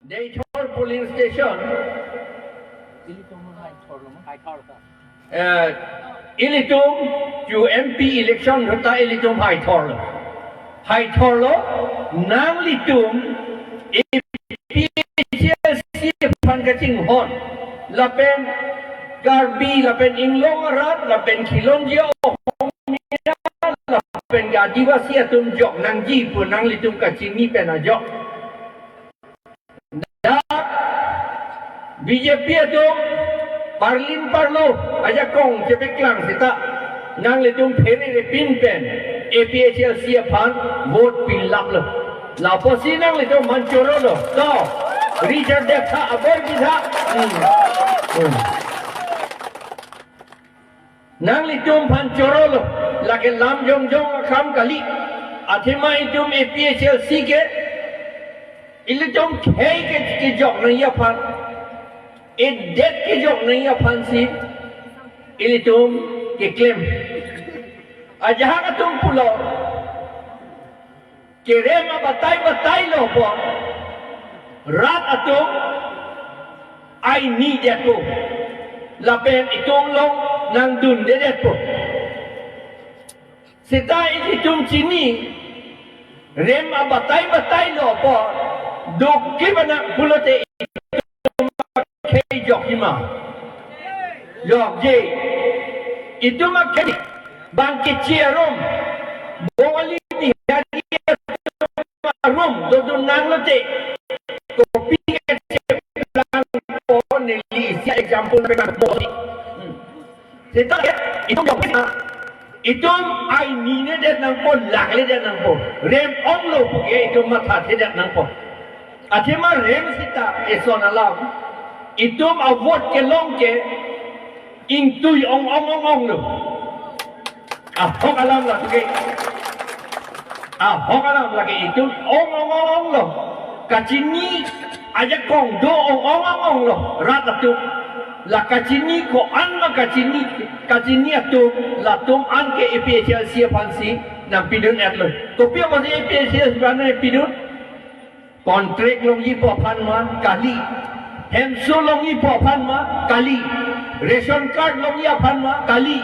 Dayton polling station. Ilitum to MP election hota ilitum high torlo. High torlo nang litum PCSC pangkating hon. Lapen Garbi, lapen Inglong Arat, lapen Kilonjia lapen Gadivasi atum jok nang ji pun nang litum kacini penajok. BJP itu Parlin Parlo aja kong cepet klang sita nang litung peri repin pen APHL siapan vote pilap lo laposi nang litung mancoro lo to Richard Dekha aboy bisa nang litung mancoro lo lagi lam jong jong akam kali athema itum APHL ke ilitung kei ke jok na yapan dead ke jok na yapan si ilitung ke claim aja ka tum pulo ke rema batay lo po rat atum I need ako lapen itong long nang dun dedet po sita ilitung chini rema batay lo po dok ke bana pulote kei jok hima jok je itu makai bangkit ciarum boli ni hari rum dodun nang lote kopi lang po nili si example na boli seta itu jok itu ai ni ne det nang po lakle det nang po rem ong lo puge itu matha det nang po athema rem sita eson alam itu avot ke long ke intui ong lo hok alam lah tuge hok alam lagi itu ong lo kacini aja kong do ong lo rata tu la kacini ko an ma kacini tu la tum an ke EPHL siapan si nam pidun at lo kopi apa si EPHL sebenarnya pidun kontrak long yi popan ma kali Hemso longi popan ma kali ration card longi apan ma kali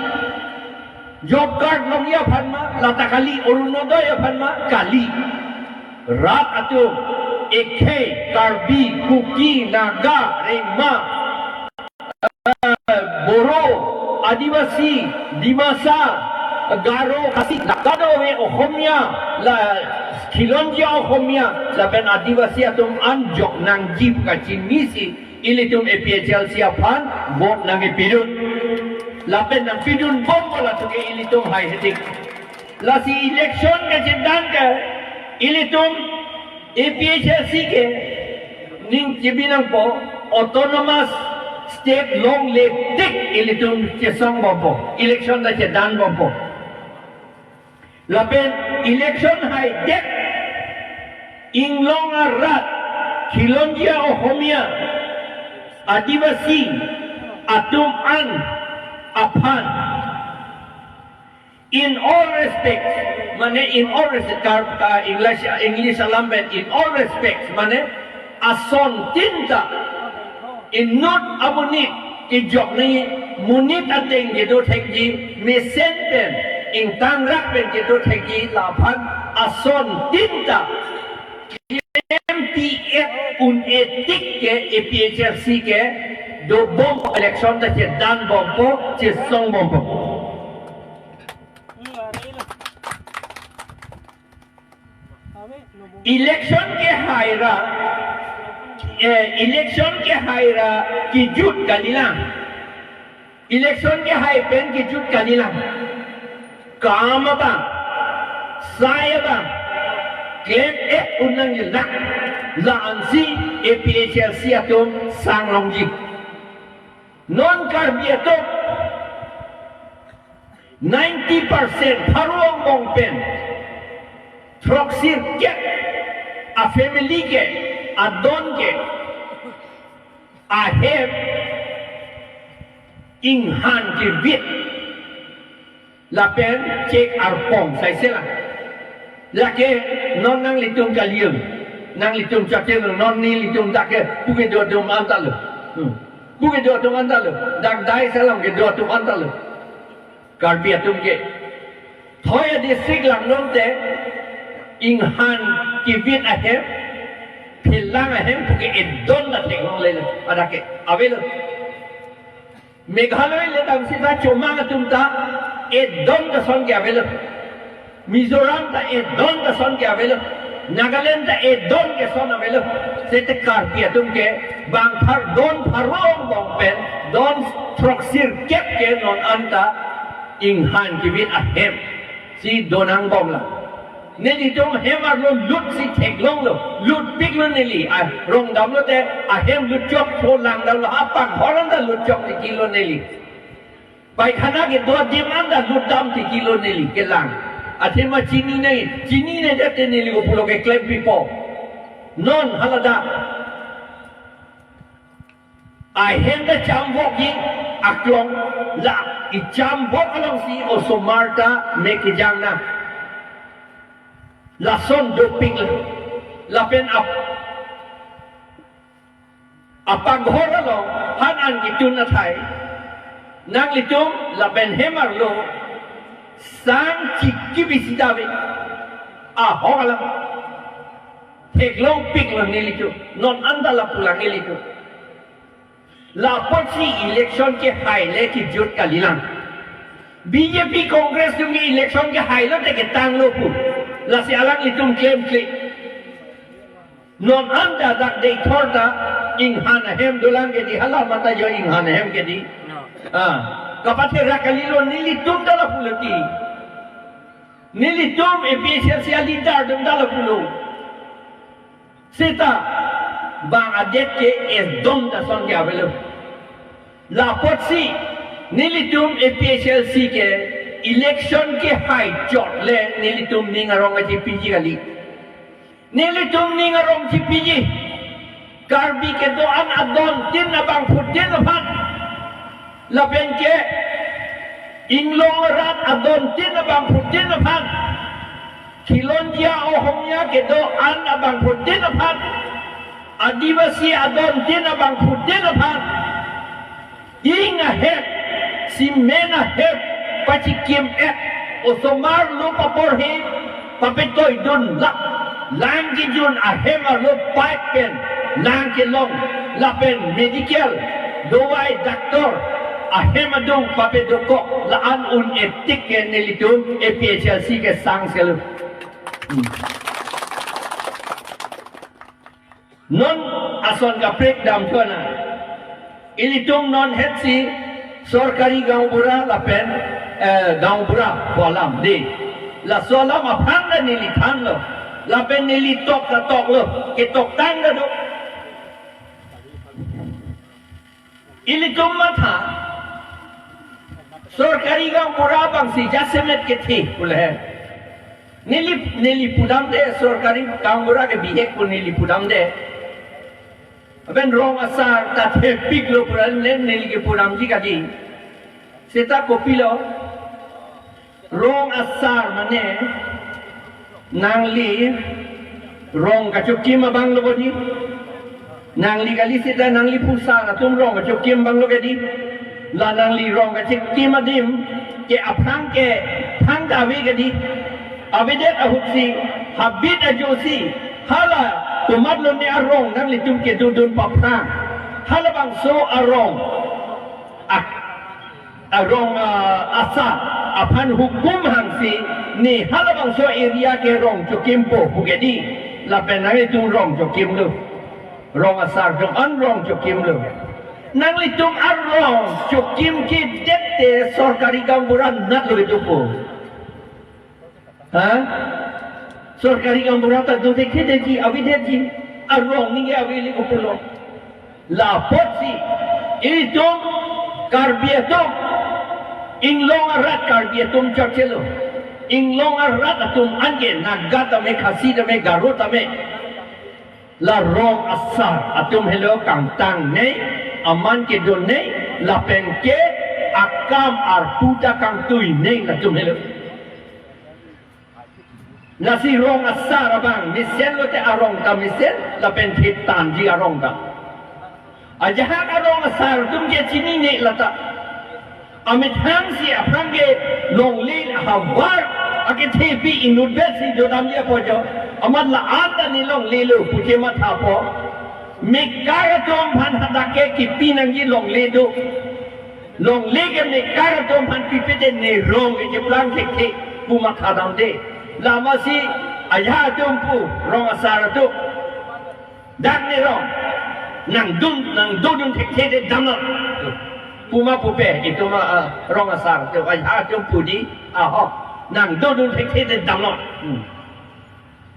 job card longi apan ma lata kali orunodoi apan ma kali rat atu ekhe karbi kuki naga rema boro adivasi dimasa garo kasi nakado we ohomia la Kilonjia Ohomia laban adivasi atum anjok nang jip kacimisi ilitum EPHL siapan bot nang ipidun laban nang pidun bombo la tuke ilitum hai hedik la si election ke jendan ke ilitum EPHL ke ning jibinang po autonomous state long letik ilitum kesong bombo election na jendan bombo laban election hai dek Inglong Arat, Kilonjia Ohomia, Adivasi, Atum An, Apan. In all respects, mane in all respects, English alambet, in all respects, mane ason tinta, in not amunit, kijok ni munit ateng gitu tekji, mesenten, in tangrak pen gitu tekji lapan ason tinta. MPF un etik ke EPHC ke do bom election ta che dan bom po che song bom po election ke haira ki jut kalilang election ke hai pen ki jut kalilang kam ba saya ba claim unang yilak laansi EPHL atum sang longji non karbi atum 90% haruang mongpen troksir ke a family ke a don ke a heb inghan ke bit lapen cek arpong sai sela laki non nang litung kalium nang litum cakil non ni litum tak ke bukan dua dum antal bukan dua dum antal dak dai salam ke dua dum antal karbia tum ke thoya district lang non te inghan kivit ahem philang ahem bukan edon na teknong le ada ke avel Meghalaya le tam sita chomang tum ta edon ka son ke avel Mizoram ta edon ka son ke avel Nagaland ta edon ke son avel sete karbia tum ke bang phar don pharong bong pen don troksir kep ke non anta inghan kivit ahem si donang bom la Neli tum hemar lo lut si teklong lo lut pik lo neli rong dam lo te ahem lut chok po lang dam lo apang horan da lut chok ti kilo neli pai khana ke do diman da lut dam ti kilo neli ke lang athema chini ne jate neli ko pulo ke klem pipo non halada ahem da chambok yi aklong la I chambok along si osomarta me ke jang na la son doping la pen up apang hora lo han an gitun na thai nang litum la pen hemar lo sang chikki bisidawe a hogala teglong pik lo nilitu non andala pulang nilitu la pochi election ke haile ki jut kalilang BJP Congress tu mi election ke haile te ke tang lo pu la si alang itum claim klik non anda dak de thorda inghan hem dulang ke di hala mata jo inghan hem ke di kapate rakalilo nilitum dala pulati nilitum efficiency leader dum dala pulu sita bang adet ke es dom da son ke avelo la potsi nilitum efficiency ke election ke hai jot le nilitum ningarong aji piji kali nilitum ningarong ji piji karbi ke doan adon tin na bang putin na pan la ben ke inglong rat adon tin na bang putin na pan kilonja ohomnya ke doan na bang putin na pan adivasi adon tin na bang putin na pan inga hep si mena hep pachi kim osomar lo papor he papetoy dun la lang ki jun ahema lo pipe lang ki long lapen medical dowai doctor ahema dong papedoko la an un etik ke nelitum EPHLC ke sang selu non ason ka breakdown ko na ilitum non hetsi sorkari gaung bura lapen gaung bura bolam di la solam apang na nili thang lo lapen nili tok la tok lo ke tok tang na do ilitum matha sorkari gaung bura bang si jasemet ke thi pule nili pudam de sorkari gaung bura ke bihek pun nili pudam de aben rong asar ta the pik lo puran len neli ke puram ji kadi seta kopilo rong asar mane nangli rong kacukim abang lo bodi nangli kali seta nangli pusar atum rong kacukim bang lo kadi la nangli rong kacukim adim ke apang ke thang dawi kadi abedet ahutsi habit ajosi hala tumat lo ni arong nang litum ke dudun papna halabang so arong arong asa apan hukum hangsi ni halabang so area ke rong chokimpo bugedi la penang litum rong chokim lo rong asar jong an rong chokim lo nang litum arong chokim ki dette sorkari gamburan nat lo itupo ha sorkari gamburata do dekhe deji avidheji arong ninge avili kupulo la potsi itum karbietum inglong arat karbietum chakelo inglong arat atum ange nagata me khasida me garota me la rong asar atum hello kang tang ne aman ke don ne la penke akam ar puta kang tui ne la tum hello nasi rong asar bang misen lo te arong ta misen la pen thit tan ji arong ta ajahan arong asar tum ke chini ne lata amit hang si aprang ke long lin hawar ake thepi university jo dam ye po jo amat la ata ni long le lo puje ma tha po me kaya tom phan hada ke ki pinang ji long le do long le ke me kaya tom phan pi pe de ne rong ke plang ke ke pu ma tha dam de lama si ayah jumpu rong asar tu dak ni rong nang dun tek de damla puma pupe itu ma rong asar tu ayah jumpu di ho nang dun tek de damla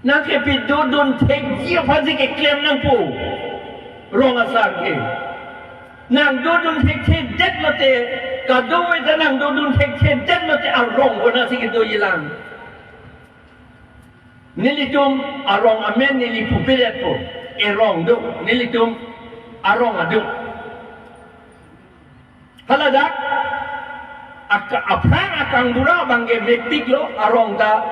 nang ke pi dun tek dia pasti ke klaim nang pu rong asar ke nang dun tek det mate ka do we nang dun tek det mate arong bona si ke do yilang nilitum arong amen nili pupilet po erong do nilitum arong adu haladak apang akang dura bangge mektik lo arong da